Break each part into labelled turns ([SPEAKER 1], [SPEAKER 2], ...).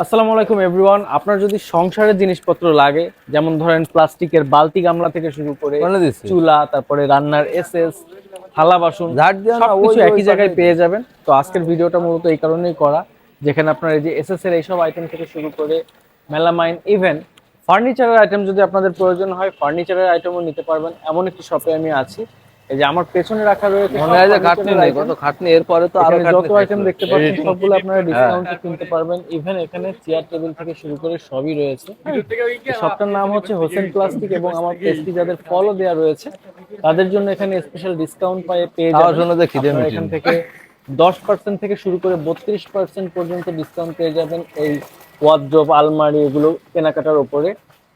[SPEAKER 1] আসসালামু আলাইকুম এভরিওয়ান। আপনার যদি সংসারের জিনিসপত্র লাগে, যেমন ধরেন প্লাস্টিকের বালতি গামলা থেকে শুরু করে
[SPEAKER 2] কোনে দিছি
[SPEAKER 1] চুলা, তারপরে রান্নার এসএস, থালা বাসন
[SPEAKER 2] ঝাড় দিও না, ওই
[SPEAKER 1] সবকিছু
[SPEAKER 2] ওই
[SPEAKER 1] একই জায়গায়
[SPEAKER 2] পাশেই তো।
[SPEAKER 1] পেয়ে যাবেন। তো আজকের ভিডিওটা মূলত এই কারণেই করা, যেখানে আপনার এই যে এসএস এর এইসব আইটেম থেকে শুরু করে মেলামাইন, ইভেন ফার্নিচারের আইটেম যদি আপনাদের প্রয়োজন হয়, ফার্নিচারের আইটেমও নিতে পারবেন। এমন একটি শপে আমি আছি। এই যে আমার পেছনে রাখা রয়েছে
[SPEAKER 2] মনে হয় যে খাটনি নেই, কত খাটনি, এরপরে তো আরো
[SPEAKER 1] এখানে
[SPEAKER 2] খাটনি
[SPEAKER 1] যত আইটেম
[SPEAKER 2] থাকলো।
[SPEAKER 1] দেখতে পাচ্ছেন
[SPEAKER 2] Editing।
[SPEAKER 1] সবগুলো আপনারা
[SPEAKER 2] হ্যাঁ।
[SPEAKER 1] ডিসকাউন্টে কিনতে পারবেন। ইভেন এখানে চেয়ার টেবিল থেকে শুরু করে সবই রয়েছে। এই শপটার নাম হচ্ছে হোসেন প্লাস্টিক এবং আমার পেজটি যাদের ফলো দেওয়া রয়েছে তাদের জন্য এখানে স্পেশাল ডিসকাউন্ট পেয়ে
[SPEAKER 2] খাওয়ার
[SPEAKER 1] যাবেন।
[SPEAKER 2] জন্য যে খিদে
[SPEAKER 1] আপনারা
[SPEAKER 2] মিটেনি।
[SPEAKER 1] এখান থেকে 10% থেকে শুরু করে 32% পর্যন্ত ডিসকাউন্ট পেয়ে যাবেন এই ওয়ার্ড্রোব, আলমারি এগুলো কেনাকাটার উপরে।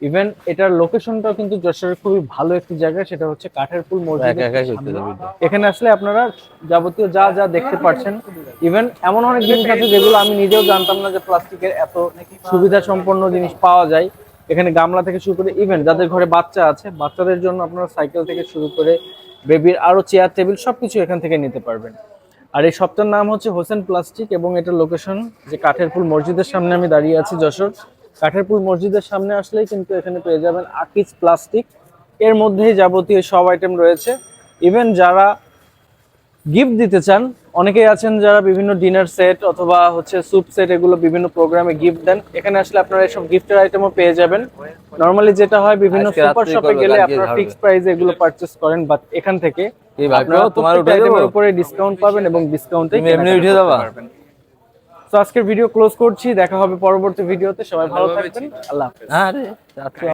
[SPEAKER 1] ইভেন এটার লোকেশনটাও কিন্তু যশোরের খুবই ভালো একটি জায়গা, সেটা হচ্ছে কাঠের পুল
[SPEAKER 2] একা
[SPEAKER 1] মসজিদের
[SPEAKER 2] একাই করতে
[SPEAKER 1] সামনে।
[SPEAKER 2] যাবি তো।
[SPEAKER 1] এখানে আসলে আপনারা যাবতীয় যা যা দেখতে পাচ্ছেন, ইভেন এমন অনেক জিনিস আছে যেগুলো আমি নিজেও জানতাম না যে প্লাস্টিকের এত সুবিধা সম্পন্ন জিনিস পাওয়া যায়। এখানে গামলা থেকে শুরু করে ইভেন যাদের ঘরে বাচ্চা আছে, বাচ্চাদের জন্য আপনারা সাইকেল থেকে শুরু করে বেবির আরো চেয়ার টেবিল সবকিছু এখান থেকে নিতে পারবেন। আর এই শপটার নাম হচ্ছে হোসেন প্লাস্টিক এবং এটার লোকেশন যে কাঠের পুল মসজিদের সামনে আমি দাঁড়িয়ে আছি যশোর। কাঠের পুল মসজিদের সামনে আসলেই কিন্তু এখানে পেয়ে যাবেন আকিজ প্লাস্টিক। এর মধ্যেই যাবতীয় সব আইটেম রয়েছে। ইভেন যারা গিফট দিতে চান, অনেকেই আছেন যারা বিভিন্ন ডিনার সেট অথবা হচ্ছে স্যুপ সেট এগুলো বিভিন্ন প্রোগ্রামে গিফট দেন, এখানে আসলে আপনারা এসব গিফটের আইটেমও পেয়ে যাবেন। নরমালি যেটা হয় বিভিন্ন
[SPEAKER 2] আজকে
[SPEAKER 1] সুপার
[SPEAKER 2] রাত্রেই
[SPEAKER 1] শপে
[SPEAKER 2] করবে,
[SPEAKER 1] গেলে
[SPEAKER 2] কালকে
[SPEAKER 1] আপনারা
[SPEAKER 2] ঝাড়বে।
[SPEAKER 1] ফিক্সড প্রাইসে এগুলো পারচেজ করেন, বাট এখান থেকে
[SPEAKER 2] এই ভাই
[SPEAKER 1] আপনারা
[SPEAKER 2] তোমার
[SPEAKER 1] প্রত্যেকটা
[SPEAKER 2] উঠে
[SPEAKER 1] আইটেমের
[SPEAKER 2] দেবো?
[SPEAKER 1] উপরে ডিসকাউন্ট পাবেন এবং ডিসকাউন্টে
[SPEAKER 2] তুমি এমনি উঠে যাবা?
[SPEAKER 1] তো আজকের ভিডিও ক্লোজ করছি, দেখা হবে পরবর্তী ভিডিওতে। সবাই ভালো থাকবেন, আল্লাহ হাফেজ।
[SPEAKER 2] আরে